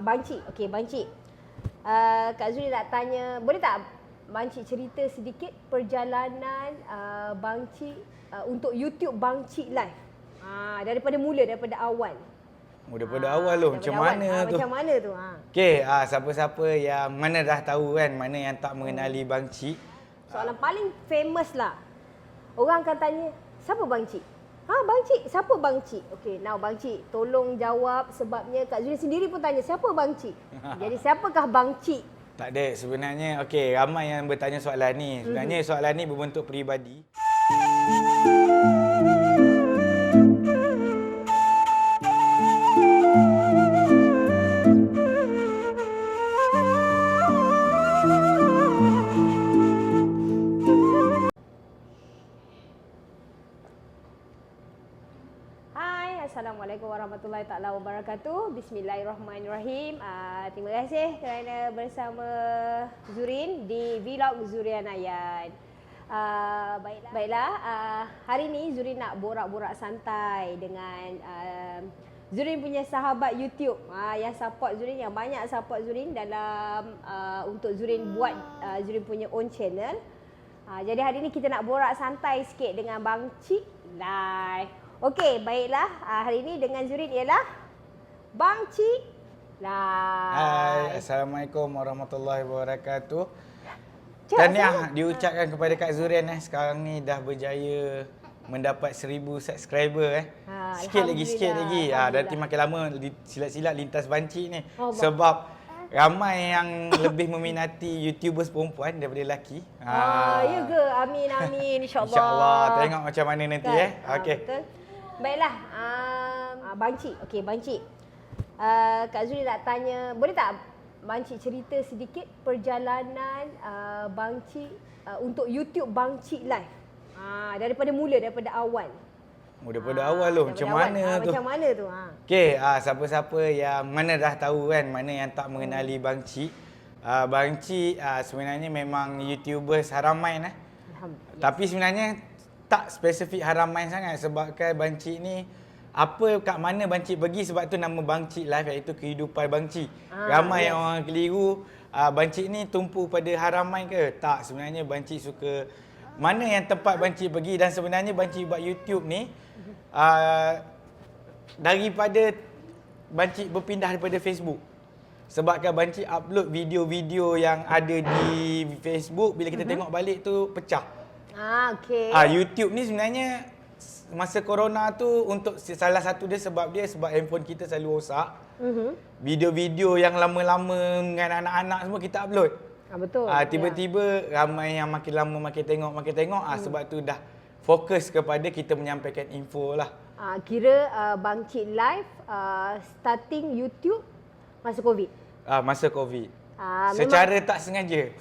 Bang Cik. Okey, Bang Cik. Kak Zuri nak tanya, boleh tak Bang Cik cerita sedikit perjalanan Bang Cik untuk YouTube Bang Cik Live? Daripada mula, daripada awal. Daripada awal tu, macam mana tu? Macam mana tu? Okey, siapa-siapa yang mana dah tahu kan, mana yang tak mengenali Bang Cik. Soalan paling famous lah. Orang akan tanya, siapa Bang Cik? Bang Cik, siapa Bang Cik? Okey, now Bang Cik tolong jawab sebabnya Kak Zuri sendiri pun tanya, siapa Bang Cik? Jadi siapakah Bang Cik? Tak ada, sebenarnya okey, ramai yang bertanya soalan ni. Sebenarnya soalan ni berbentuk peribadi. Assalamualaikum warahmatullahi taala wabarakatuh. Bismillahirrahmanirrahim. Terima kasih kerana bersama Zurin di Vlog Zurian Ayan. Baiklah, hari ni Zurin nak borak-borak santai dengan Zurin punya sahabat YouTube yang support Zurin, yang banyak support Zurin dalam untuk Zurin buat Zurin punya own channel. Jadi hari ni kita nak borak santai sikit dengan Bang Cik Live. Okey, baiklah. Hari ini dengan Zurin ialah Bang Cik Live. Hai, Assalamualaikum warahmatullahi wabarakatuh. Tahniah diucapkan kepada Kak Zurin sekarang ni dah berjaya mendapat 1000 subscriber Sikit lagi. Nanti makin lama silat-silat lintas Bang Cik ni. Sebab ramai yang lebih meminati YouTubers perempuan daripada lelaki. Ya ke? Amin insya-Allah. InsyaAllah. Tengok macam mana nanti Okey. Betul. Baiklah, Bang Cik. Okey, Bang Cik. Kak Zuri nak tanya, boleh tak Bang Cik cerita sedikit perjalanan Bang Cik untuk YouTube Bang Cik Live? Daripada mula, daripada awal. Daripada awal tu, macam mana tu? Macam mana tu? Okey, siapa-siapa yang mana dah tahu kan, mana yang tak mengenali Bang Cik. Bang Cik sebenarnya memang YouTubers Haramain Tapi sebenarnya tak spesifik Haramain sangat sebabkan Bang Cik ni kat mana Bang Cik pergi, sebab tu nama Bang Cik Live iaitu kehidupan Bang Cik. Ramai yang orang keliru Bang Cik ni tumpu pada Haramain ke? Tak, sebenarnya Bang Cik suka mana yang tempat Bang Cik pergi, dan sebenarnya Bang Cik buat YouTube ni daripada Bang Cik berpindah daripada Facebook. Sebabkan Bang Cik upload video-video yang ada di Facebook, bila kita tengok balik tu pecah. Okey. YouTube ni sebenarnya masa corona tu untuk salah satu dia sebab handphone kita selalu rosak. Video-video yang lama-lama dengan anak-anak semua kita upload. Betul. Tiba-tiba ramai yang makin lama makin tengok sebab tu dah fokus kepada kita menyampaikan info lah. Kira Bang Cik Live starting YouTube masa Covid. Masa Covid. Secara tak sengaja.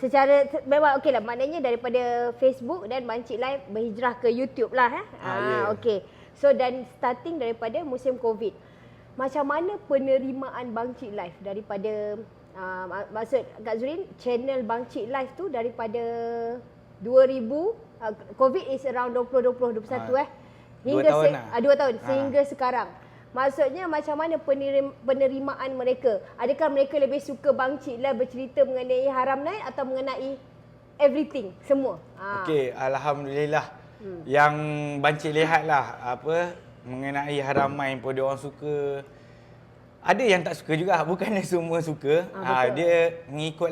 Memang okeylah, maknanya daripada Facebook dan Bang Cik Live berhijrah ke YouTube lah. Okey. So dan starting daripada musim Covid. Macam mana penerimaan Bang Cik Live daripada maksud Kak Zurin, channel Bang Cik Live tu daripada 2000 Covid is around 2020 21 hingga 2 tahun sehingga sekarang. Maksudnya macam mana penerimaan mereka? Adakah mereka lebih suka Bang Cik Live bercerita mengenai haram night atau mengenai everything semua? Okey, alhamdulillah. Yang Bang Cik lihat lah mengenai Haramain pun dia orang suka. Ada yang tak suka juga, bukannya semua suka. Dia ngikut.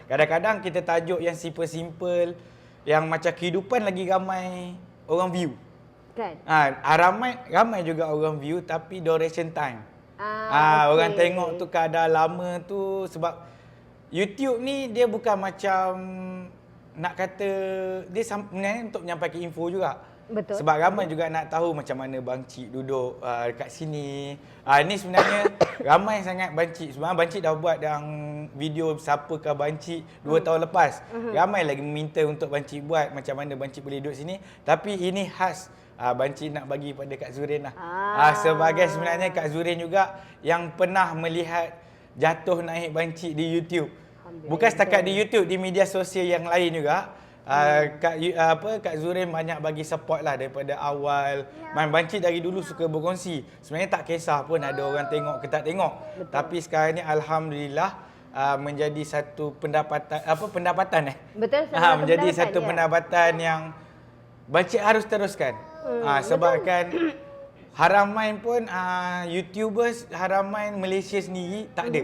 Kadang-kadang kita tajuk yang simple-simple, yang macam kehidupan lagi ramai orang view. Kan? Ramai juga orang view tapi duration time. Orang tengok tu kadar lama tu sebab YouTube ni dia bukan macam nak kata, dia sebenarnya untuk menyampaikan info juga. Betul. Sebab ramai juga nak tahu macam mana Bang Cik duduk dekat sini. Ni sebenarnya ramai sangat Bang Cik. Sebenarnya Bang Cik dah buat yang video siapakah Bang Cik 2 tahun lepas. Ramai lagi meminta untuk Bang Cik buat macam mana Bang Cik boleh duduk sini. Tapi ini khas Bang Cik nak bagi pada Kak Zurin lah. Sebagai sebenarnya Kak Zurin juga yang pernah melihat jatuh naik Bang Cik di YouTube. Bukan setakat di YouTube, di media sosial yang lain juga. Kak Zurin banyak bagi support lah daripada awal. Bancik dari dulu suka berkongsi. Sebenarnya tak kisah pun ada orang tengok ke tak tengok. Betul. Tapi sekarang ni alhamdulillah menjadi satu pendapatan Betul, menjadi pendapatan, satu ya. pendapatan yang Bancik harus teruskan. Sebabkan Haramain pun YouTubers Haramain Malaysia sendiri tak ada.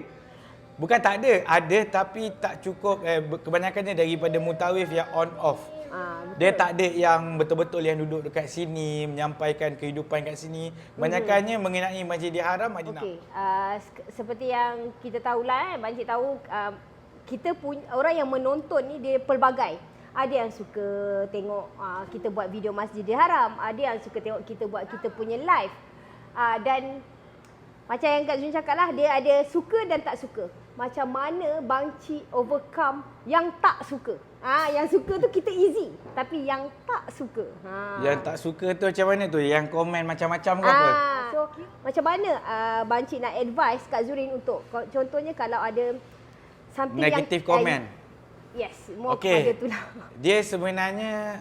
Bukan tak ada tapi tak cukup. Kebanyakannya daripada mutawif yang on off. Dia tak ada yang betul-betul yang duduk dekat sini menyampaikan kehidupan kat sini. Kebanyakannya mengenai Masjidil Haram, Madinah. Okey, seperti yang kita tahulah, Bancik tahu kita punya orang yang menonton ni dia pelbagai. Ada yang suka tengok kita buat video Masjidil Haram, ada yang suka tengok kita buat kita punya live. Dan macam yang Kak Zun cakap lah, dia ada suka dan tak suka. Macam mana Bancik overcome yang tak suka? Yang suka tu kita easy, tapi yang tak suka. Yang tak suka tu macam mana tu? Yang komen macam-macam ke apa? So macam mana Bancik nak advise Kak Zurin untuk contohnya kalau ada something Negative yang comment. Yes, more Okey. kepada tu lah. Dia sebenarnya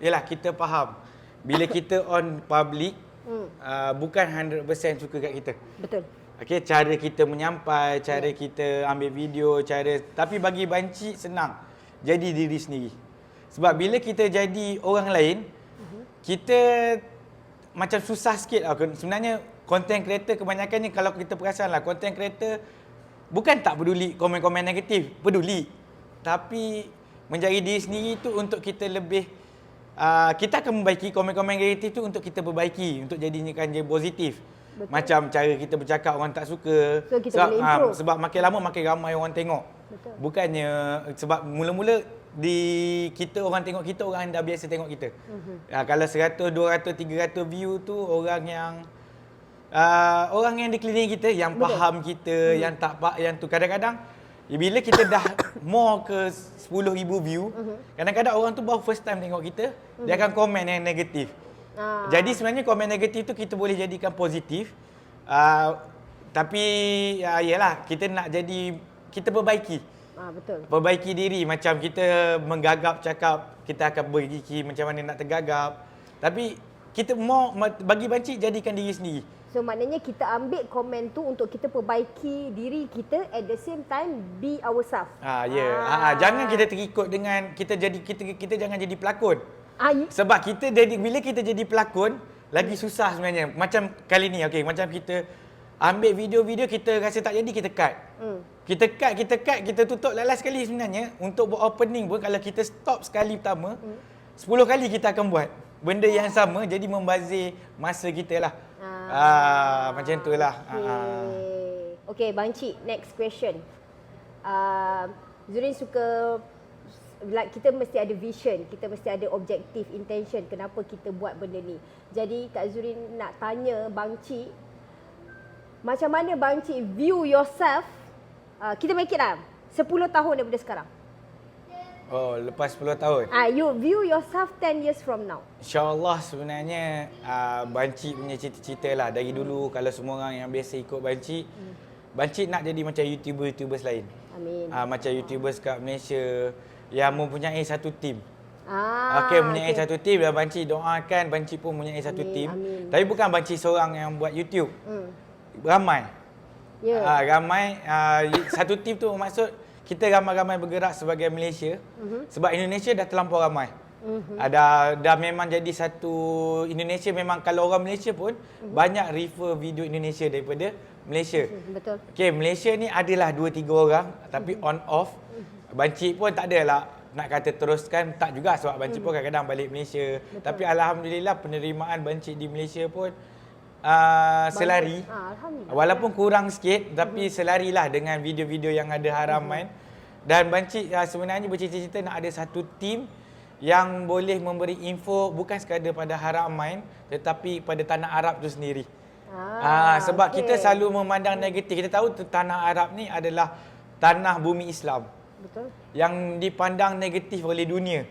yalah kita faham bila kita on public bukan 100% suka kat kita. Betul. Okey, cara kita menyampai, cara kita ambil video, tapi bagi Bancik senang. Jadi diri sendiri. Sebab bila kita jadi orang lain, kita macam susah sikit lah. Sebenarnya content creator kebanyakannya kalau kita perasan lah, content creator bukan tak peduli komen-komen negatif, peduli. Tapi menjadi diri sendiri tu untuk kita lebih kita akan membaiki komen-komen negatif tu untuk kita perbaiki, untuk jadikan dia positif. Betul. Macam cara kita bercakap orang tak suka. So, kita boleh improve. Sebab makin lama makin ramai orang tengok. Betul. Bukannya sebab mula-mula kita orang tengok kita, orang dah biasa tengok kita. Kalau 100, 200, 300 view tu orang yang di klinik kita yang Betul. faham kita, yang tak yang tu kadang-kadang bila kita dah more ke 10,000 view, kadang-kadang orang tu baru first time tengok kita, dia akan komen yang negatif. Jadi sebenarnya komen negatif tu kita boleh jadikan positif. Tapi yalah, kita nak jadi, kita perbaiki. Betul. Perbaiki diri, macam kita menggagap cakap, kita akan bergigi macam mana nak tergagap. Tapi kita bagi Bancik jadikan diri sendiri. So maknanya kita ambil komen tu untuk kita perbaiki diri kita, at the same time be ourselves. Jangan kita terikut dengan kita jangan jadi pelakon. Ya. Sebab bila kita jadi pelakon lagi susah sebenarnya. Macam kali ni, okey, macam kita ambil video-video kita rasa tak jadi, kita cut. Kita cut, kita tutup last sekali sebenarnya. Untuk buat opening pun kalau kita stop sekali pertama, 10 kali kita akan buat benda yang sama, jadi membazir masa kita lah. Macam tu lah. Okay, Bancik, next question. Zurin suka, like, kita mesti ada vision, kita mesti ada objective, intention kenapa kita buat benda ni. Jadi Kak Zurin nak tanya Bancik, macam mana Bancik view yourself, kita make it lah 10 tahun daripada sekarang. Oh, lepas 10 tahun. You view yourself 10 years from now. InsyaAllah sebenarnya Bancik punya cita-cita lah. Dari dulu kalau semua orang yang biasa ikut Bancik, Bancik nak jadi macam YouTubers lain. Amin. Macam YouTubers kat Malaysia yang mempunyai satu tim. Mempunyai satu tim, dan Bancik doakan Bancik pun mempunyai satu tim. Amin. Tapi bukan Bancik seorang yang buat YouTube. Ramai. Ramai. Satu tim tu maksud kita ramai-ramai bergerak sebagai Malaysia. Sebab Indonesia dah terlampau ramai. Dah memang jadi satu, Indonesia memang kalau orang Malaysia pun banyak refer video Indonesia daripada Malaysia. Betul. Okay, Malaysia ni adalah 2-3 orang tapi on off. Bancik pun tak adalah nak kata teruskan, tak juga, sebab Bancik pun kadang-kadang balik Malaysia. Betul. Tapi alhamdulillah penerimaan Bancik di Malaysia pun selari. Walaupun kurang sikit tapi selarilah dengan video-video yang ada Haramain. Dan Bancik sebenarnya bercita-cita nak ada satu tim yang boleh memberi info bukan sekadar pada Haramain tetapi pada tanah Arab tu sendiri. Sebab kita selalu memandang negatif. Kita tahu tanah Arab ni adalah tanah bumi Islam. Betul. Yang dipandang negatif oleh dunia.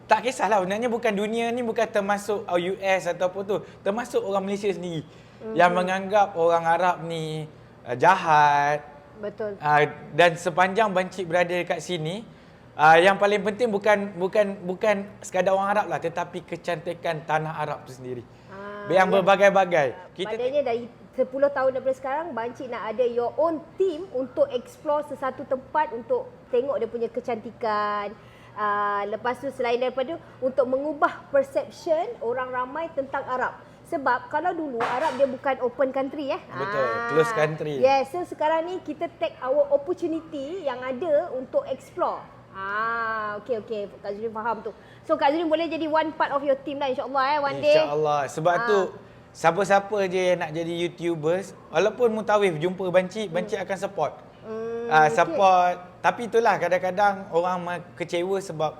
Tak kisahlah, sebenarnya bukan dunia ni, bukan termasuk US ataupun tu, termasuk orang Malaysia sendiri yang menganggap orang Arab ni jahat. Betul. Dan sepanjang Bancik berada dekat sini, Yang paling penting bukan sekadar orang Arab lah, tetapi kecantikan tanah Arab tu sendiri. Yang berbagai-bagai. Maknanya dari 10 tahun daripada sekarang, Bancik nak ada your own team untuk explore sesuatu tempat untuk tengok dia punya kecantikan. Lepas tu selain daripada untuk mengubah perception orang ramai tentang Arab. Sebab kalau dulu Arab dia bukan open country Betul, close country. Yes, so sekarang ni kita take our opportunity yang ada untuk explore. Okey. Kak Zurin faham tu. So Kak Zurin boleh jadi one part of your team lah insya-Allah one day. InsyaAllah. Sebab tu siapa-siapa je yang nak jadi YouTubers, walaupun mutawif jumpa Bancik akan support. Support. Tapi itulah kadang-kadang orang kecewa sebab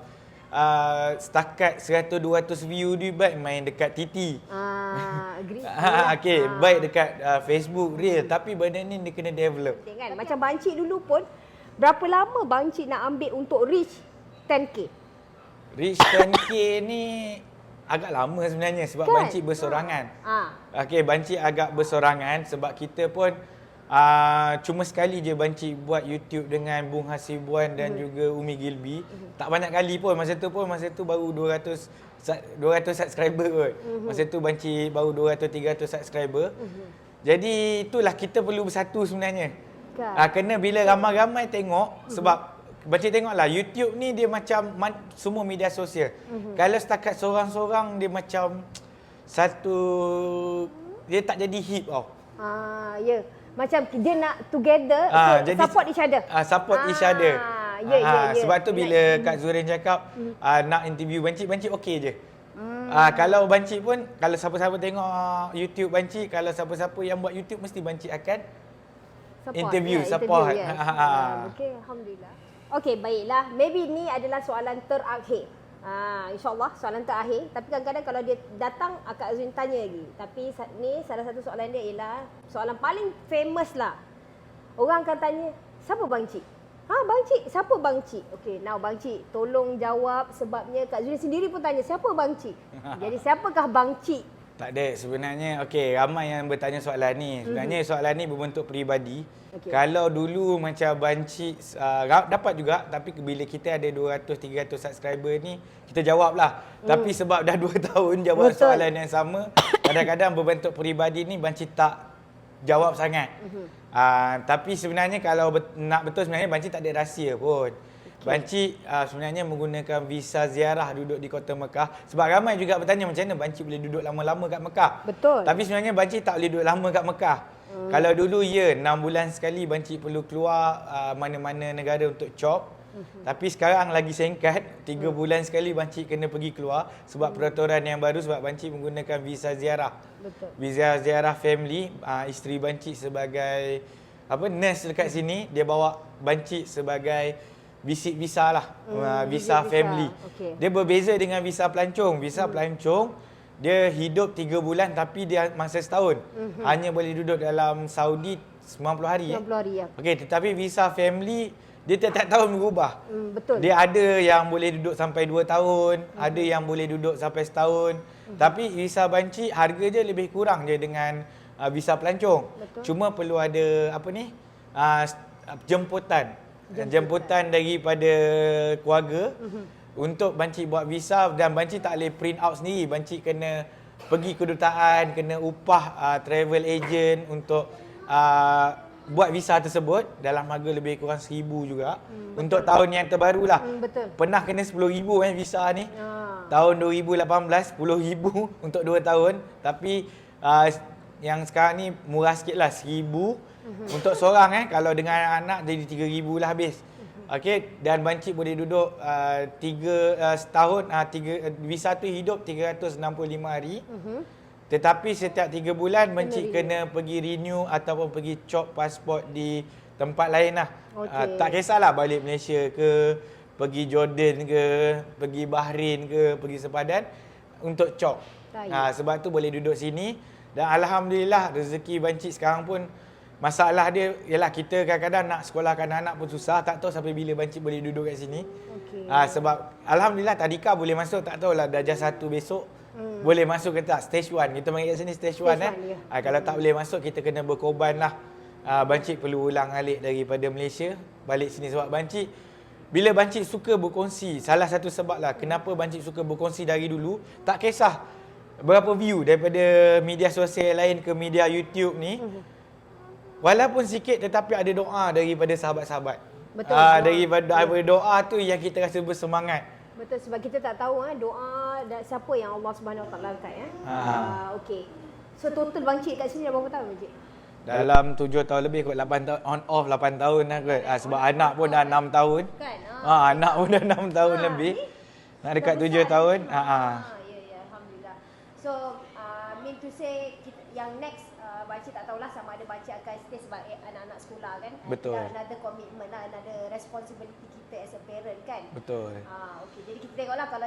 setakat 100-200 view dia baik main dekat TT. Agree. Okey, baik dekat Facebook Reel, tapi benda ni dia kena develop. Kan? Macam Bancik dulu pun berapa lama Bancik nak ambil untuk reach 10k? Reach 10k ni agak lama sebenarnya sebab kan? Bancik bersorangan. Okey, Bancik agak bersorangan sebab kita pun cuma sekali je Bancik buat YouTube dengan Bung Hasibuan dan juga Umi Gilby. Tak banyak kali pun. Masa tu baru 200 subscriber kot. Masa tu Bancik baru 200-300 subscriber. Jadi itulah kita perlu bersatu sebenarnya. Kena bila ramai-ramai tengok sebab Bancik tengoklah YouTube ni dia macam semua media sosial. Kalau setakat seorang-seorang dia macam dia tak jadi hit tau. Ya. Macam dia nak together, support each other. Support each other. Ya. Sebab tu bila Kak Zurin cakap nak interview Bancik okey je. Kalau Bancik pun, kalau siapa-siapa tengok YouTube Bancik, kalau siapa-siapa yang buat YouTube mesti Bancik akan interview, support. Okey, alhamdulillah. Okey, baiklah. Maybe ni adalah soalan terakhir. InsyaAllah soalan terakhir. Tapi kadang-kadang kalau dia datang, Kak Azwin tanya lagi. Tapi ni salah satu soalan dia ialah soalan paling famous lah. Orang akan tanya, siapa Bancik? Bancik? Siapa Bancik? Okey, now Bancik tolong jawab sebabnya Kak Azwin sendiri pun tanya, siapa Bancik? Jadi siapakah Bancik? Tak ada. Sebenarnya, okey, ramai yang bertanya soalan ni. Sebenarnya soalan ni berbentuk peribadi. Kalau dulu macam Bancik dapat juga, tapi bila kita ada 200-300 subscriber ni, kita jawablah. Tapi sebab dah 2 tahun jawab soalan yang sama, kadang-kadang berbentuk peribadi ni Bancik tak jawab sangat. Tapi sebenarnya kalau nak betul sebenarnya Bancik tak ada rahsia pun. Bancik sebenarnya menggunakan visa ziarah duduk di Kota Mekah. Sebab ramai juga bertanya macam mana Bancik boleh duduk lama-lama kat Mekah. Betul. Tapi sebenarnya Bancik tak boleh duduk lama kat Mekah. Kalau dulu 6 bulan sekali Bancik perlu keluar mana-mana negara untuk chop. Tapi sekarang lagi singkat, 3 bulan sekali Bancik kena pergi keluar sebab peraturan yang baru, sebab Bancik menggunakan visa ziarah. Betul. Visa ziarah family. Isteri Bancik sebagai nurse dekat sini, dia bawa Bancik sebagai visit visa lah. Visa family. Okay. Dia berbeza dengan visa pelancong. Visa pelancong dia hidup 3 bulan tapi dia masa setahun. Hanya boleh duduk dalam Saudi 90 hari. 90 hari ya. Okey, tetapi visa family dia tiap-tiap tahun berubah. Betul. Dia ada yang boleh duduk sampai 2 tahun, ada yang boleh duduk sampai setahun. Tapi visa Bancik harga je lebih kurang je dengan visa pelancong. Betul. Cuma perlu ada jemputan daripada keluarga untuk Bancik buat visa, dan Bancik tak boleh print out sendiri. Bancik kena pergi kedutaan, kena upah travel agent untuk buat visa tersebut dalam harga lebih kurang 1,000 juga. Untuk tahun yang terbaru lah. Betul. Pernah kena 10,000 visa ni. Tahun 2018 10,000 untuk 2 tahun. Tapi yang sekarang ni murah sikit lah, 1,000 untuk seorang. Kalau dengan anak jadi 3,000 lah habis. Okey, dan Bancik boleh duduk setahun, visa tu hidup 365 hari. Tetapi setiap 3 bulan Bancik kena pergi renew ataupun pergi chop pasport di tempat lain lah. Tak kisahlah balik Malaysia ke, pergi Jordan ke, pergi Bahrain ke, pergi sepadan untuk chop. Sebab tu boleh duduk sini. Dan alhamdulillah rezeki Bancik sekarang pun, masalah dia ialah kita kadang-kadang nak sekolahkan anak pun susah. Tak tahu sampai bila Bancik boleh duduk kat sini. Sebab alhamdulillah Tadika boleh masuk, tak tahulah darjah 1 besok boleh masuk ke tak. Stage 1 kita panggil kat sini, stage 1 Kalau tak boleh masuk, kita kena berkorban lah. Bancik perlu ulang alik daripada Malaysia balik sini sebab Bancik bila Bancik suka berkongsi, salah satu sebab lah kenapa Bancik suka berkongsi dari dulu, tak kisah berapa view daripada media sosial lain ke media YouTube ni. Walaupun sikit tetapi ada doa daripada sahabat-sahabat. Betul. Daripada doa tu yang kita rasa bersemangat. Betul, sebab kita tak tahu doa siapa yang Allah Subhanahu Wa Taala angkat okey. So total Bancik kat sini dah berapa tahun Bancik? Dalam 7 tahun lebih kot, 8 tahun on off 8 tahun lah kot. Sebab anak pun dah 6 tahun. Kan? Anak pun dah 6 tahun lebih. Nak dekat 7 tahun. Ya, alhamdulillah. So mean to say yang next Bancik tak tahulah sama ada Bancik akan stay sebab anak-anak sekolah kan. Betul. Another commitment lah, another responsibility kita as a parent kan. Betul. Okey, jadi kita tengoklah kalau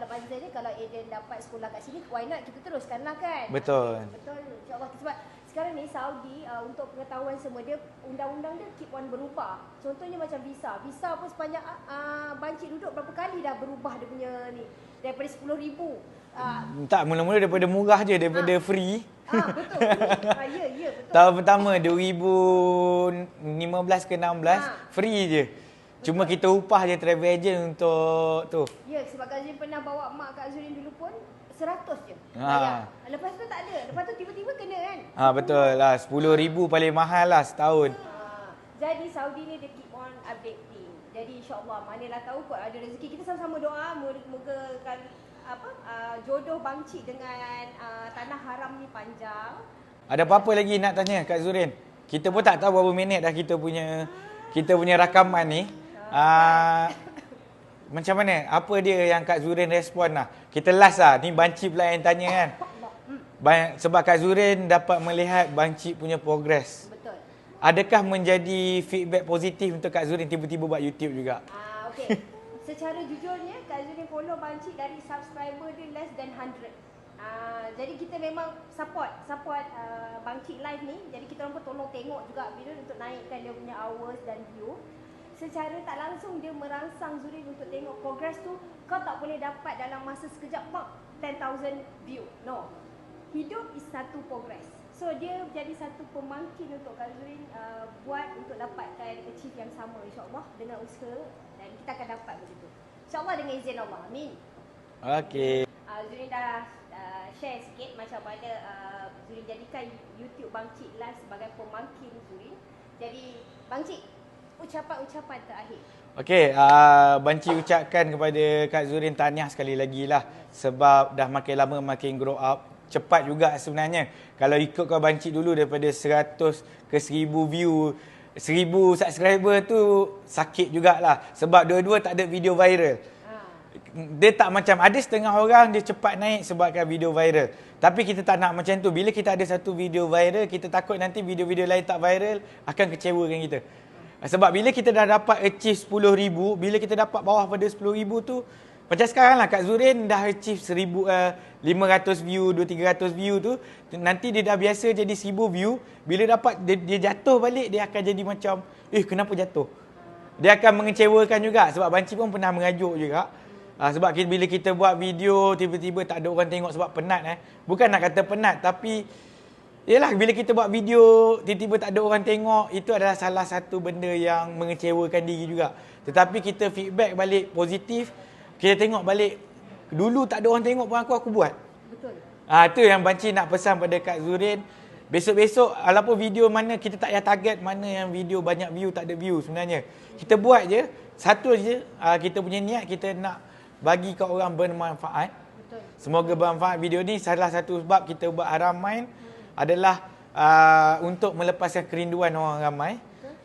Bancik ni kalau Aiden dapat sekolah kat sini, why not kita teruskan lah kan. Betul. Betul. InsyaAllah sebab sekarang ni Saudi untuk pengetahuan semua dia undang-undang dia keep on berubah. Contohnya macam visa. Visa pun sepanjang Bancik duduk berapa kali dah berubah dia punya ni. Daripada 10,000. Tak, mula-mula daripada murah je, daripada free. Betul. Ya, betul. Tahun pertama 2015 ke 16 free je. Cuma kita upah je travel agent untuk tu. Ya, sebab Kak Zurin pernah bawa mak Kak Zurin dulu pun 100 je. Lepas tu tak ada. Lepas tu tiba-tiba kena kan. Betul lah. 10,000 paling mahal lah setahun. Jadi Saudi ni dia keep on updating. Jadi insyaAllah manalah tahu kot ada rezeki. Kita sama-sama doa moga kan jodoh Bancik dengan tanah haram ni panjang. Ada apa-apa lagi nak tanya Kak Zurin? Kita pun tak tahu berapa minit dah kita punya rakaman ni. Macam mana? Apa dia yang Kak Zurin respon lah? Kita last lah. Ni Bancik pula yang tanya kan. Sebab Kak Zurin dapat melihat Bancik punya progress. Betul. Adakah menjadi feedback positif untuk Kak Zurin tiba-tiba buat YouTube juga? Okey. Secara jujurnya Kak Zurin follow Bancik dari subscriber dia less than 100. Jadi kita memang support Bancik live ni. Jadi kita orang pun tolong tengok juga video untuk naikkan dia punya hours dan view. Secara tak langsung dia merangsang Zurin untuk tengok progress tu. Kau tak boleh dapat dalam masa sekejap 10,000 view. No. Hidup is satu progress. So dia jadi satu pemangkin untuk Kak Zurin buat untuk dapatkan achieve yang sama insya-Allah dengan usaha dan kita akan dapat begitu. InsyaAllah dengan izin Allah. Amin. Okey. Zurin dah share sikit macam mana Zurin jadikan YouTube Bancik Live sebagai pemangkin Zurin. Jadi Bancik, ucapan terakhir. Okey, Bancik ucapkan kepada Kak Zurin tahniah sekali lagi lah. Sebab dah makin lama makin grow up. Cepat juga sebenarnya. Kalau ikutkan Bancik dulu daripada 100 ke 1000 view, 1000 subscriber tu sakit jugalah. Sebab dua-dua tak ada video viral. Dia tak macam ada setengah orang dia cepat naik sebabkan video viral. Tapi kita tak nak macam tu. Bila kita ada satu video viral, kita takut nanti video-video lain tak viral akan kecewakan kita. Sebab bila kita dah dapat achieve 10,000, bila kita dapat bawah pada 10,000 tu, macam sekarang lah Kak Zurin dah achieve 500 view, 200-300 view tu. Nanti dia dah biasa jadi 1000 view. Bila dapat dia jatuh balik, dia akan jadi macam, kenapa jatuh? Dia akan mengecewakan juga. Sebab Bancik pun pernah mengajuk juga. Sebab bila kita buat video, tiba-tiba tak ada orang tengok sebab penat. Bukan nak kata penat, tapi yelah bila kita buat video, tiba-tiba tak ada orang tengok, itu adalah salah satu benda yang mengecewakan diri juga. Tetapi kita feedback balik positif. Kita tengok balik, dulu tak ada orang tengok pun aku buat. Betul. Itu yang Bancik nak pesan pada Kak Zurin. Besok-besok, walaupun video mana kita tak payah target mana yang video banyak view, tak ada view sebenarnya. Kita buat je, satu je, kita punya niat kita nak bagi kat orang bermanfaat. Betul. Semoga bermanfaat video ni. Salah satu sebab kita buat Haram Mind adalah untuk melepaskan kerinduan orang ramai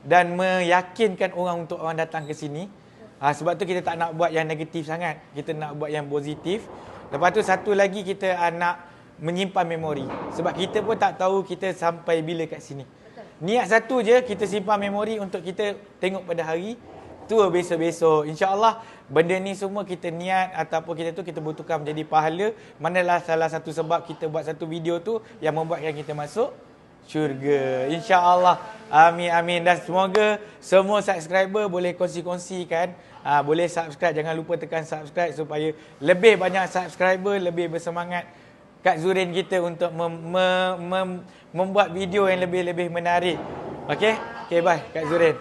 dan meyakinkan orang untuk orang datang ke sini. Sebab tu kita tak nak buat yang negatif sangat. Kita nak buat yang positif. Lepas tu satu lagi kita nak menyimpan memori. Sebab kita pun tak tahu kita sampai bila kat sini. Betul. Niat satu je, kita simpan memori untuk kita tengok pada hari tua besok-besok. InsyaAllah benda ni semua kita niat ataupun kita butuhkan menjadi pahala. Manalah salah satu sebab kita buat satu video tu yang membuatkan kita masuk syurga. InsyaAllah. Amin, amin. Dan semoga semua subscriber boleh kongsi-kongsikan. Boleh subscribe. Jangan lupa tekan subscribe supaya lebih banyak subscriber, lebih bersemangat Kak Zurin kita untuk membuat video yang lebih-lebih menarik. Okey? Okey, bye Kak Zurin.